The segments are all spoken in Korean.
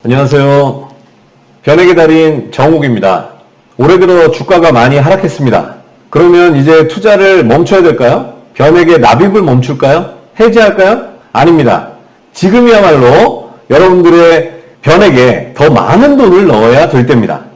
안녕하세요. 변액의 달인 정욱입니다. 올해 들어 주가가 많이 하락했습니다. 그러면 이제 투자를 멈춰야 될까요? 변액의 납입을 멈출까요? 해지할까요? 아닙니다. 지금이야말로 여러분들의 변액에 더 많은 돈을 넣어야 될 때입니다.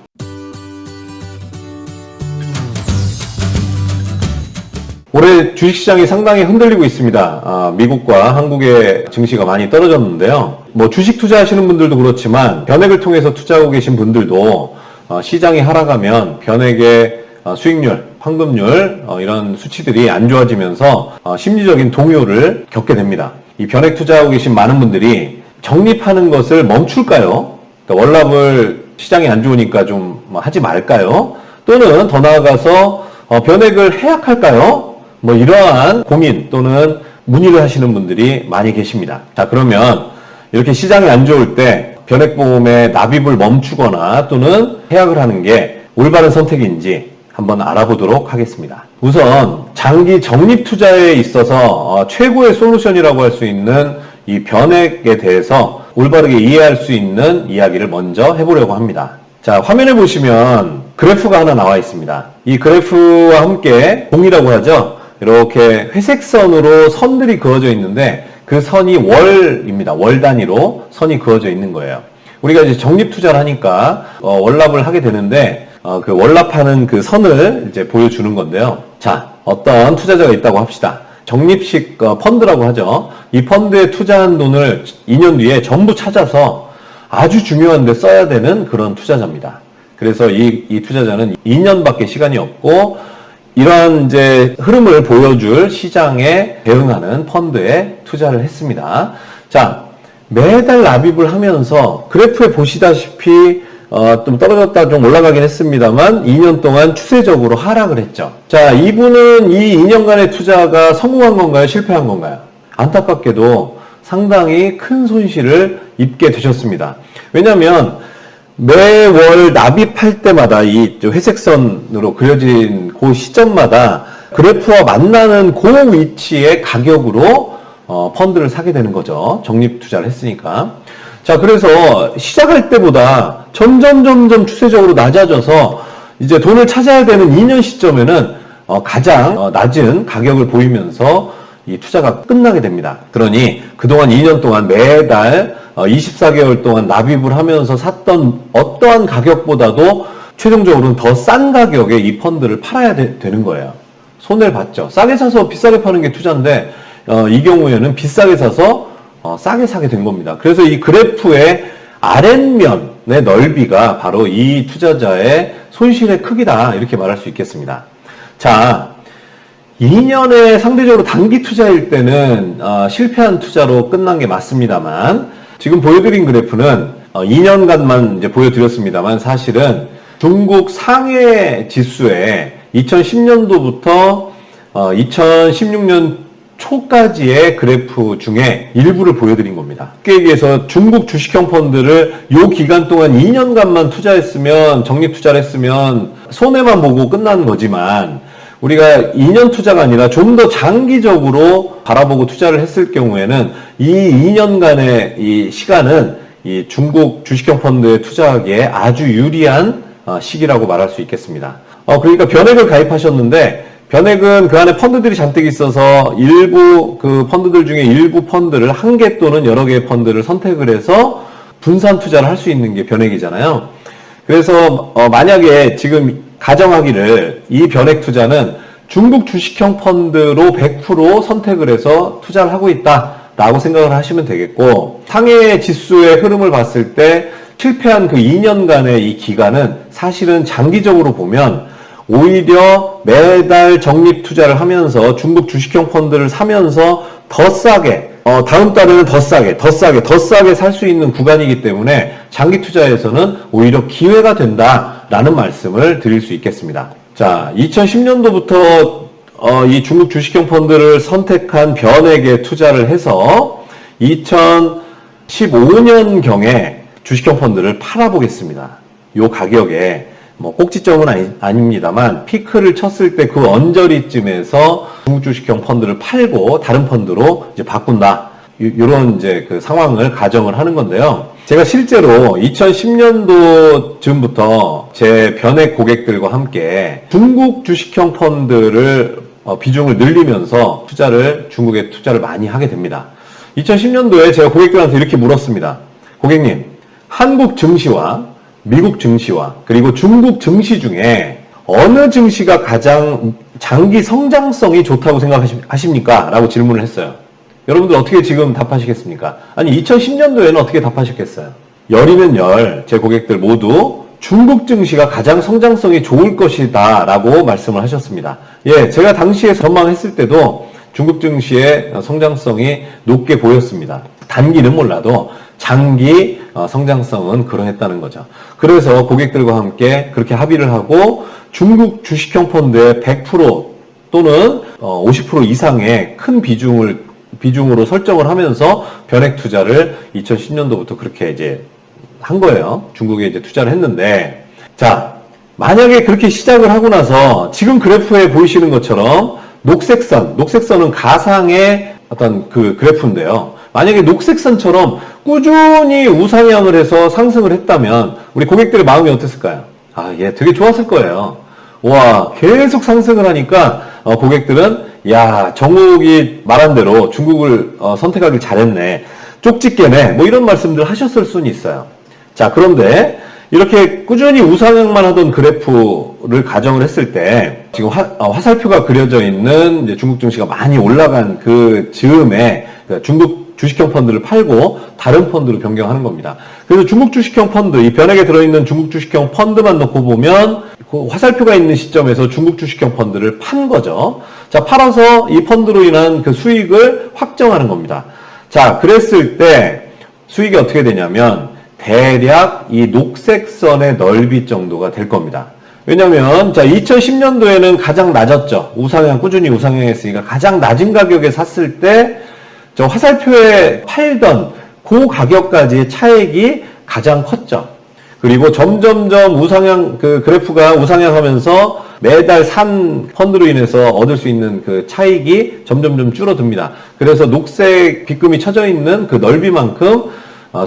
올해 주식시장이 상당히 흔들리고 있습니다. 미국과 한국의 증시가 많이 떨어졌는데요. 주식 투자하시는 분들도 그렇지만 변액을 통해서 투자하고 계신 분들도 시장이 하락하면 변액의 수익률, 황금률 이런 수치들이 안 좋아지면서 심리적인 동요를 겪게 됩니다. 이 변액 투자하고 계신 많은 분들이 적립하는 것을 멈출까요? 그러니까 월납을 시장이 안 좋으니까 좀 하지 말까요? 또는 더 나아가서 변액을 해약할까요? 이러한 고민 또는 문의를 하시는 분들이 많이 계십니다. 자, 그러면 이렇게 시장이 안 좋을 때 변액보험의 납입을 멈추거나 또는 해약을 하는 게 올바른 선택인지 한번 알아보도록 하겠습니다. 우선 장기 적립 투자에 있어서 최고의 솔루션이라고 할 수 있는 이 변액에 대해서 올바르게 이해할 수 있는 이야기를 먼저 해보려고 합니다. 자, 화면에 보시면 그래프가 하나 나와 있습니다. 이 그래프와 함께 봉이라고 하죠. 이렇게 회색선으로 선들이 그어져 있는데 그 선이 월입니다. 월 단위로 선이 그어져 있는 거예요. 우리가 이제 적립 투자를 하니까 월납을 하게 되는데 그 월납하는 그 선을 이제 보여주는 건데요. 자, 어떤 투자자가 있다고 합시다. 적립식 펀드라고 하죠. 이 펀드에 투자한 돈을 2년 뒤에 전부 찾아서 아주 중요한 데 써야 되는 그런 투자자입니다. 그래서 이 투자자는 2년밖에 시간이 없고 이러한 이제 흐름을 보여줄 시장에 대응하는 펀드에 투자를 했습니다. 자, 매달 납입을 하면서 그래프에 보시다시피 좀 떨어졌다 좀 올라가긴 했습니다만 2년 동안 추세적으로 하락을 했죠. 자, 이분은 이 2년간의 투자가 성공한 건가요? 실패한 건가요? 안타깝게도 상당히 큰 손실을 입게 되셨습니다. 왜냐하면 매월 납입할 때마다 이 회색선으로 그려진 그 시점마다 그래프와 만나는 그 위치의 가격으로 펀드를 사게 되는 거죠. 적립 투자를 했으니까. 자, 그래서 시작할 때보다 점점 추세적으로 낮아져서 이제 돈을 찾아야 되는 2년 시점에는 가장 낮은 가격을 보이면서 이 투자가 끝나게 됩니다. 그러니 그동안 2년 동안 매달 24개월 동안 납입을 하면서 샀던 어떠한 가격보다도 최종적으로는 더 싼 가격에 이 펀드를 팔아야 되는 거예요. 손해를 봤죠. 싸게 사서 비싸게 파는 게 투자인데 이 경우에는 비싸게 사서 싸게 사게 된 겁니다. 그래서 이 그래프의 아랫면의 넓이가 바로 이 투자자의 손실의 크기다 이렇게 말할 수 있겠습니다. 자, 2년의 상대적으로 단기 투자일 때는 실패한 투자로 끝난 게 맞습니다만 지금 보여드린 그래프는 2년간만 이제 보여드렸습니다만 사실은 중국 상해 지수의 2010년도부터 2016년 초까지의 그래프 중에 일부를 보여드린 겁니다. 쉽게 얘기해서 중국 주식형 펀드를 이 기간 동안 2년간만 투자했으면 적립 투자를 했으면 손해만 보고 끝난 거지만 우리가 2년 투자가 아니라 좀 더 장기적으로 바라보고 투자를 했을 경우에는 이 2년간의 이 시간은 이 중국 주식형 펀드에 투자하기에 아주 유리한 시기라고 말할 수 있겠습니다. 그러니까 변액을 가입하셨는데 변액은 그 안에 펀드들이 잔뜩 있어서 일부 그 펀드들 중에 일부 펀드를 한 개 또는 여러 개의 펀드를 선택을 해서 분산 투자를 할 수 있는 게 변액이잖아요. 그래서 만약에 지금 가정하기를 이 변액 투자는 중국 주식형 펀드로 100% 선택을 해서 투자를 하고 있다라고 생각을 하시면 되겠고 상해 지수의 흐름을 봤을 때 실패한 그 2년간의 이 기간은 사실은 장기적으로 보면 오히려 매달 적립 투자를 하면서 중국 주식형 펀드를 사면서 더 싸게 다음 달에는 더 싸게 살 수 있는 구간이기 때문에 장기 투자에서는 오히려 기회가 된다라는 말씀을 드릴 수 있겠습니다. 자, 2010년도부터 이 중국 주식형 펀드를 선택한 변액에 투자를 해서 2015년경에 주식형 펀드를 팔아보겠습니다. 요 가격에 꼭지점은 아닙니다만 피크를 쳤을 때 그 언저리쯤에서 중국 주식형 펀드를 팔고 다른 펀드로 이제 바꾼다. 이런 이제 그 상황을 가정을 하는 건데요. 제가 실제로 2010년도쯤부터 제 변액 고객들과 함께 중국 주식형 펀드를 비중을 늘리면서 중국에 투자를 많이 하게 됩니다. 2010년도에 제가 고객들한테 이렇게 물었습니다. 고객님, 한국 증시와 미국 증시와 그리고 중국 증시 중에 어느 증시가 가장 장기 성장성이 좋다고 생각하십니까? 라고 질문을 했어요. 여러분들 어떻게 지금 답하시겠습니까? 아니 2010년도에는 어떻게 답하셨겠어요? 열이면 열, 제 고객들 모두 중국 증시가 가장 성장성이 좋을 것이다 라고 말씀을 하셨습니다. 예, 제가 당시에 전망했을 때도 중국 증시의 성장성이 높게 보였습니다. 단기는 몰라도 장기 성장성은 그러했다는 거죠. 그래서 고객들과 함께 그렇게 합의를 하고 중국 주식형 펀드의 100% 또는 50% 이상의 큰 비중으로 설정을 하면서 변액 투자를 2010년도부터 그렇게 이제 한 거예요. 중국에 이제 투자를 했는데, 자, 만약에 그렇게 시작을 하고 나서 지금 그래프에 보이시는 것처럼 녹색선은 가상의 어떤 그 그래프인데요. 만약에 녹색선처럼 꾸준히 우상향을 해서 상승을 했다면 우리 고객들의 마음이 어땠을까요? 아, 예, 되게 좋았을 거예요. 와, 계속 상승을 하니까 고객들은 야, 정욱이 말한 대로 중국을 선택하길 잘했네. 쪽집게네. 뭐 이런 말씀들 하셨을 수는 있어요. 자, 그런데 이렇게 꾸준히 우상향만 하던 그래프를 가정을 했을 때 지금 화살표가 그려져 있는 이제 중국 증시가 많이 올라간 그 즈음에 중국 주식형 펀드를 팔고 다른 펀드로 변경하는 겁니다. 그래서 중국 주식형 펀드, 이 변액에 들어있는 중국 주식형 펀드만 놓고 보면 그 화살표가 있는 시점에서 중국 주식형 펀드를 판 거죠. 자, 팔아서 이 펀드로 인한 그 수익을 확정하는 겁니다. 자, 그랬을 때 수익이 어떻게 되냐면 대략 이 녹색선의 넓이 정도가 될 겁니다. 왜냐면 자 2010년도에는 가장 낮았죠. 꾸준히 우상향했으니까 가장 낮은 가격에 샀을 때 저 화살표에 팔던 그 가격까지의 차액이 가장 컸죠. 그리고 점점점 그 그래프가 우상향하면서 매달 산 펀드로 인해서 얻을 수 있는 그 차익이 점점점 줄어듭니다. 그래서 녹색 빗금이 쳐져 있는 그 넓이만큼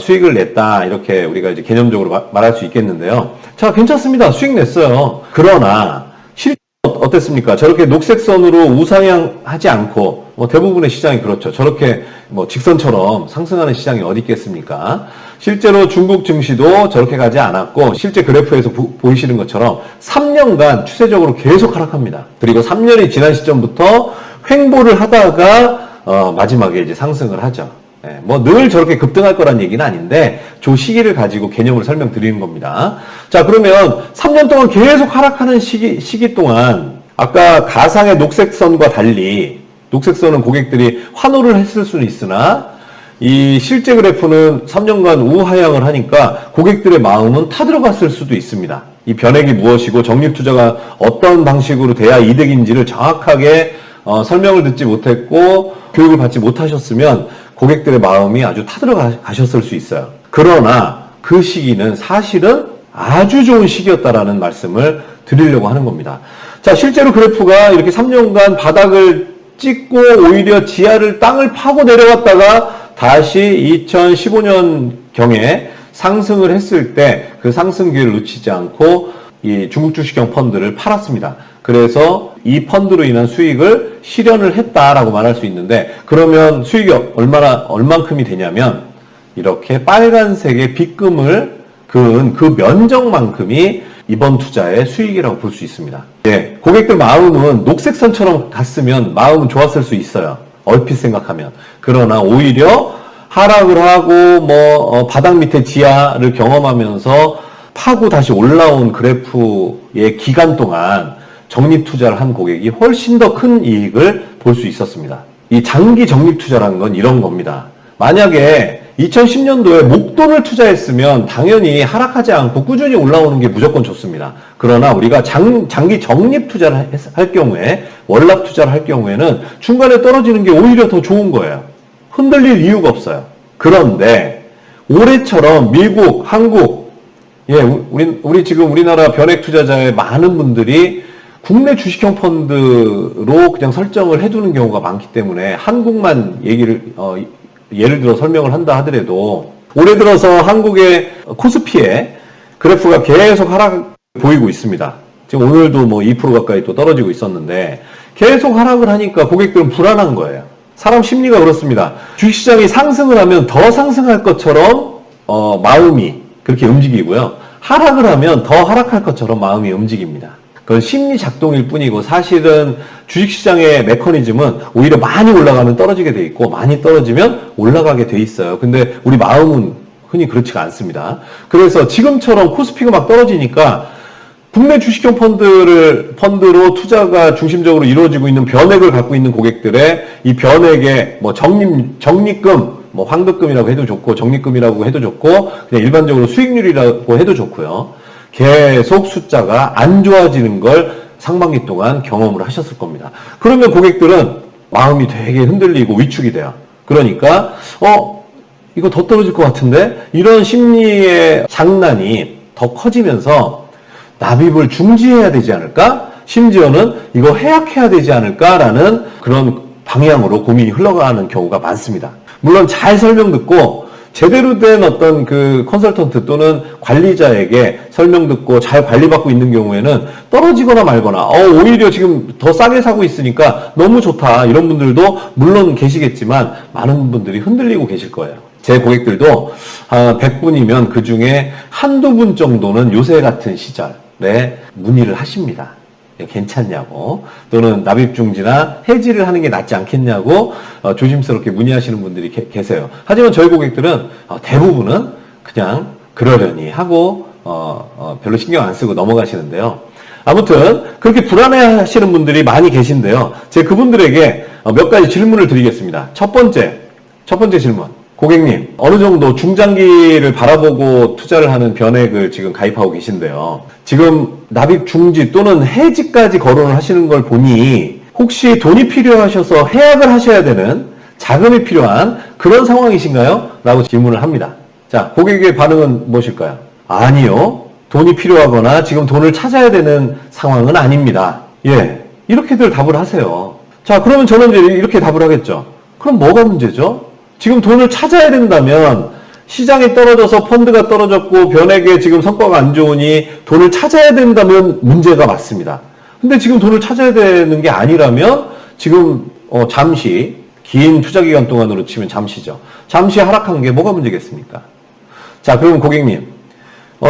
수익을 냈다. 이렇게 우리가 이제 개념적으로 말할 수 있겠는데요. 자, 괜찮습니다. 수익 냈어요. 그러나 실제 어땠습니까? 저렇게 녹색선으로 우상향하지 않고 뭐 대부분의 시장이 그렇죠. 저렇게 뭐 직선처럼 상승하는 시장이 어디 있겠습니까? 실제로 중국 증시도 저렇게 가지 않았고 실제 그래프에서 보이시는 것처럼 3년간 추세적으로 계속 하락합니다. 그리고 3년이 지난 시점부터 횡보를 하다가 마지막에 이제 상승을 하죠. 뭐 늘 저렇게 급등할 거란 얘기는 아닌데 저 시기를 가지고 개념을 설명드리는 겁니다. 자, 그러면 3년 동안 계속 하락하는 시기 동안 아까 가상의 녹색선과 달리 녹색선은 고객들이 환호를 했을 수는 있으나 이 실제 그래프는 3년간 우하향을 하니까 고객들의 마음은 타들어갔을 수도 있습니다. 이 변액이 무엇이고 적립투자가 어떤 방식으로 돼야 이득인지를 정확하게 설명을 듣지 못했고 교육을 받지 못하셨으면 고객들의 마음이 아주 타들어가셨을 수 있어요. 그러나 그 시기는 사실은 아주 좋은 시기였다라는 말씀을 드리려고 하는 겁니다. 자, 실제로 그래프가 이렇게 3년간 바닥을 찍고 오히려 땅을 파고 내려갔다가 다시 2015년경에 상승을 했을 때 그 상승 기회를 놓치지 않고 이 중국 주식형 펀드를 팔았습니다. 그래서 이 펀드로 인한 수익을 실현을 했다라고 말할 수 있는데 그러면 수익이 얼만큼이 되냐면 이렇게 빨간색의 빗금을 그은 그 면적만큼이 이번 투자의 수익이라고 볼 수 있습니다. 예, 고객들 마음은 녹색선처럼 갔으면 마음은 좋았을 수 있어요. 얼핏 생각하면. 그러나 오히려 하락을 하고 바닥 밑에 지하를 경험하면서 파고 다시 올라온 그래프의 기간 동안 적립 투자를 한 고객이 훨씬 더 큰 이익을 볼 수 있었습니다. 이 장기 적립 투자라는 건 이런 겁니다. 만약에 2010년도에 목돈을 투자했으면 당연히 하락하지 않고 꾸준히 올라오는 게 무조건 좋습니다. 그러나 우리가 장기 적립 투자를 할 경우에 월납 투자를 할 경우에는 중간에 떨어지는 게 오히려 더 좋은 거예요. 흔들릴 이유가 없어요. 그런데 올해처럼 미국, 한국, 예, 우리 지금 우리나라 변액 투자자의 많은 분들이 국내 주식형 펀드로 그냥 설정을 해두는 경우가 많기 때문에 한국만 얘기를 예를 들어 설명을 한다 하더라도 올해 들어서 한국의 코스피의 그래프가 계속 하락 보이고 있습니다. 지금 오늘도 뭐 2% 가까이 또 떨어지고 있었는데 계속 하락을 하니까 고객들은 불안한 거예요. 사람 심리가 그렇습니다. 주식시장이 상승을 하면 더 상승할 것처럼 마음이 그렇게 움직이고요. 하락을 하면 더 하락할 것처럼 마음이 움직입니다. 그건 심리 작동일 뿐이고 사실은 주식시장의 메커니즘은 오히려 많이 올라가면 떨어지게 돼 있고 많이 떨어지면 올라가게 돼 있어요. 근데 우리 마음은 흔히 그렇지가 않습니다. 그래서 지금처럼 코스피가 막 떨어지니까 국내 주식형 펀드로 투자가 중심적으로 이루어지고 있는 변액을 갖고 있는 고객들의 이 변액의 뭐 적립금, 뭐 환급금이라고 해도 좋고 적립금이라고 해도 좋고 그냥 일반적으로 수익률이라고 해도 좋고요. 계속 숫자가 안 좋아지는 걸 상반기 동안 경험을 하셨을 겁니다. 그러면 고객들은 마음이 되게 흔들리고 위축이 돼요. 그러니까 이거 더 떨어질 것 같은데 이런 심리의 장난이 더 커지면서 납입을 중지해야 되지 않을까? 심지어는 이거 해약해야 되지 않을까라는 그런 방향으로 고민이 흘러가는 경우가 많습니다. 물론 잘 설명 듣고 제대로 된 어떤 그 컨설턴트 또는 관리자에게 설명 듣고 잘 관리받고 있는 경우에는 떨어지거나 말거나 오히려 지금 더 싸게 사고 있으니까 너무 좋다 이런 분들도 물론 계시겠지만 많은 분들이 흔들리고 계실 거예요. 제 고객들도 100분이면 그 중에 한두 분 정도는 요새 같은 시절에 문의를 하십니다. 괜찮냐고 또는 납입중지나 해지를 하는 게 낫지 않겠냐고 조심스럽게 문의하시는 분들이 계세요. 하지만 저희 고객들은 대부분은 그냥 그러려니 하고 별로 신경 안 쓰고 넘어가시는데요. 아무튼 그렇게 불안해하시는 분들이 많이 계신데요. 제가 그분들에게 몇 가지 질문을 드리겠습니다. 첫 번째 질문. 고객님, 어느 정도 중장기를 바라보고 투자를 하는 변액을 지금 가입하고 계신데요. 지금 납입 중지 또는 해지까지 거론을 하시는 걸 보니 혹시 돈이 필요하셔서 해약을 하셔야 되는 자금이 필요한 그런 상황이신가요? 라고 질문을 합니다. 자, 고객의 반응은 무엇일까요? 아니요. 돈이 필요하거나 지금 돈을 찾아야 되는 상황은 아닙니다. 예. 이렇게들 답을 하세요. 자, 그러면 저는 이제 이렇게 답을 하겠죠. 그럼 뭐가 문제죠? 지금 돈을 찾아야 된다면 시장이 떨어져서 펀드가 떨어졌고 변액에 지금 성과가 안 좋으니 돈을 찾아야 된다면 문제가 맞습니다. 근데 지금 돈을 찾아야 되는 게 아니라면 지금 잠시 긴 투자 기간 동안으로 치면 잠시죠. 잠시 하락한 게 뭐가 문제겠습니까? 자, 그럼 고객님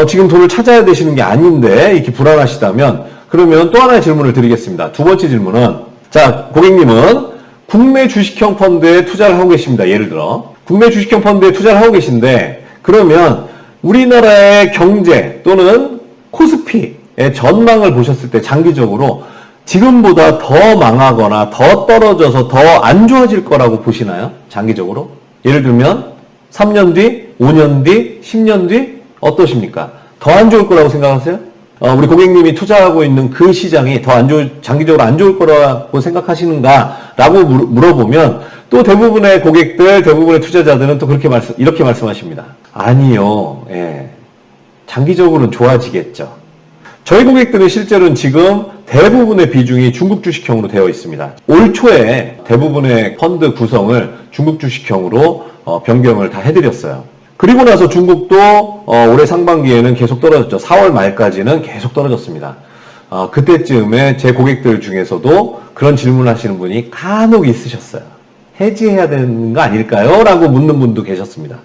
지금 돈을 찾아야 되시는 게 아닌데 이렇게 불안하시다면 그러면 또 하나의 질문을 드리겠습니다. 두 번째 질문은 자, 고객님은 국내 주식형 펀드에 투자를 하고 계십니다. 예를 들어 국내 주식형 펀드에 투자를 하고 계신데 그러면 우리나라의 경제 또는 코스피의 전망을 보셨을 때 장기적으로 지금보다 더 망하거나 더 떨어져서 더 안 좋아질 거라고 보시나요? 장기적으로? 예를 들면 3년 뒤, 5년 뒤, 10년 뒤 어떠십니까? 더 안 좋을 거라고 생각하세요? 우리 고객님이 투자하고 있는 그 시장이 더 장기적으로 안 좋을 거라고 생각하시는가? 라고 물어보면 또 대부분의 고객들, 대부분의 투자자들은 또 이렇게 말씀하십니다. 아니요. 예. 장기적으로는 좋아지겠죠. 저희 고객들은 실제로는 지금 대부분의 비중이 중국 주식형으로 되어 있습니다. 올 초에 대부분의 펀드 구성을 중국 주식형으로 변경을 다 해드렸어요. 그리고 나서 중국도 올해 상반기에는 계속 떨어졌죠. 4월 말까지는 계속 떨어졌습니다. 그때쯤에 제 고객들 중에서도 그런 질문을 하시는 분이 간혹 있으셨어요. 해지해야 되는 거 아닐까요? 라고 묻는 분도 계셨습니다.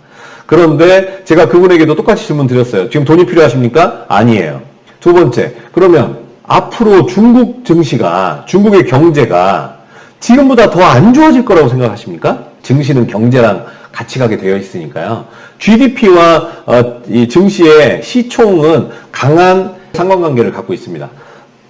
그런데 제가 그분에게도 똑같이 질문 드렸어요. 지금 돈이 필요하십니까? 아니에요. 두 번째, 그러면 앞으로 중국 증시가, 중국의 경제가 지금보다 더 안 좋아질 거라고 생각하십니까? 증시는 경제랑 같이 가게 되어 있으니까요. GDP와 이 증시의 시총은 강한 상관관계를 갖고 있습니다.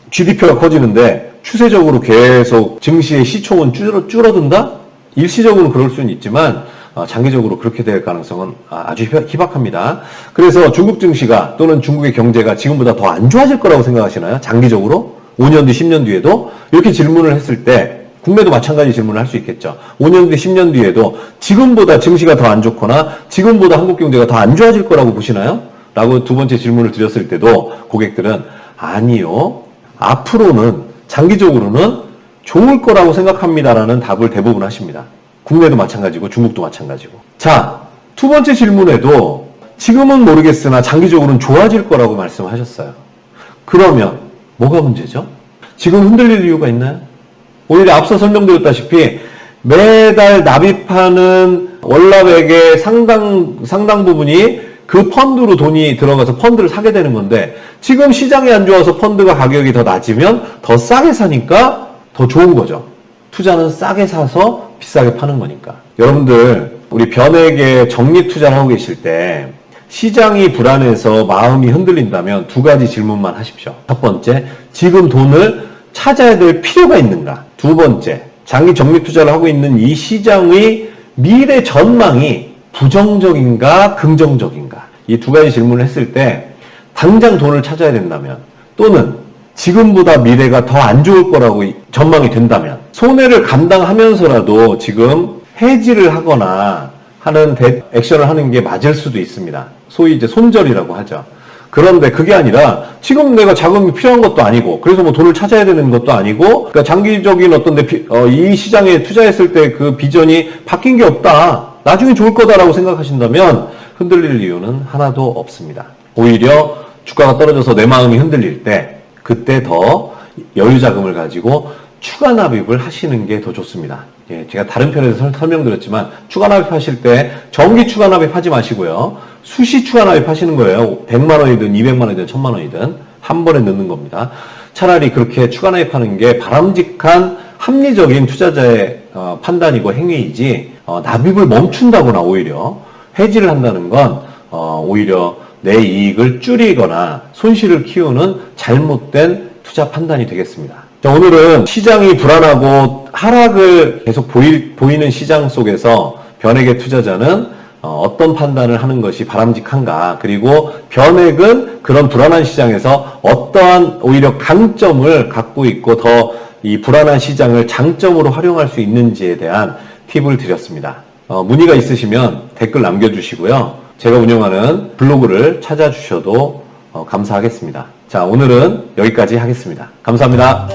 GDP가 커지는데 추세적으로 계속 증시의 시총은 줄어든다? 일시적으로는 그럴 수는 있지만 장기적으로 그렇게 될 가능성은 아주 희박합니다. 그래서 중국 증시가 또는 중국의 경제가 지금보다 더 안 좋아질 거라고 생각하시나요? 장기적으로? 5년 뒤, 10년 뒤에도? 이렇게 질문을 했을 때 국내도 마찬가지 질문을 할 수 있겠죠. 5년 뒤, 10년 뒤에도 지금보다 증시가 더 안 좋거나 지금보다 한국 경제가 더 안 좋아질 거라고 보시나요? 라고 두 번째 질문을 드렸을 때도 고객들은 아니요. 앞으로는 장기적으로는 좋을 거라고 생각합니다라는 답을 대부분 하십니다. 국내도 마찬가지고 중국도 마찬가지고. 자, 두 번째 질문에도 지금은 모르겠으나 장기적으로는 좋아질 거라고 말씀하셨어요. 그러면 뭐가 문제죠? 지금 흔들릴 이유가 있나요? 오히려 앞서 설명드렸다시피 매달 납입하는 월납액의 상당 부분이 그 펀드로 돈이 들어가서 펀드를 사게 되는 건데, 지금 시장이 안 좋아서 펀드가 가격이 더 낮으면 더 싸게 사니까 더 좋은 거죠. 투자는 싸게 사서 비싸게 파는 거니까. 여러분들, 우리 변액에 적립 투자를 하고 계실 때 시장이 불안해서 마음이 흔들린다면 두 가지 질문만 하십시오. 첫 번째, 지금 돈을 찾아야 될 필요가 있는가? 두 번째, 장기 적립 투자를 하고 있는 이 시장의 미래 전망이 부정적인가 긍정적인가? 이 두 가지 질문을 했을 때 당장 돈을 찾아야 된다면, 또는 지금보다 미래가 더 안 좋을 거라고 전망이 된다면, 손해를 감당하면서라도 지금 해지를 하거나 하는 액션을 하는 게 맞을 수도 있습니다. 소위 이제 손절이라고 하죠. 그런데 그게 아니라 지금 내가 자금이 필요한 것도 아니고, 그래서 뭐 돈을 찾아야 되는 것도 아니고, 그러니까 장기적인 어떤 이 시장에 투자했을 때 그 비전이 바뀐 게 없다, 나중에 좋을 거다라고 생각하신다면 흔들릴 이유는 하나도 없습니다. 오히려 주가가 떨어져서 내 마음이 흔들릴 때, 그때 더 여유 자금을 가지고 추가 납입을 하시는 게 더 좋습니다. 예, 제가 다른 편에서 설명드렸지만 추가 납입하실 때 정기 추가 납입하지 마시고요. 수시 추가 납입하시는 거예요. 100만 원이든 200만 원이든 1000만 원이든 한 번에 넣는 겁니다. 차라리 그렇게 추가 납입하는 게 바람직한 합리적인 투자자의 판단이고 행위이지, 납입을 멈춘다거나 오히려 해지를 한다는 건 오히려 내 이익을 줄이거나 손실을 키우는 잘못된 투자 판단이 되겠습니다. 자, 오늘은 시장이 불안하고 하락을 계속 보이는 시장 속에서 변액의 투자자는 어떤 판단을 하는 것이 바람직한가, 그리고 변액은 그런 불안한 시장에서 어떠한 오히려 강점을 갖고 있고 더 이 불안한 시장을 장점으로 활용할 수 있는지에 대한 팁을 드렸습니다. 문의가 있으시면 댓글 남겨주시고요. 제가 운영하는 블로그를 찾아주셔도 감사하겠습니다. 자, 오늘은 여기까지 하겠습니다. 감사합니다.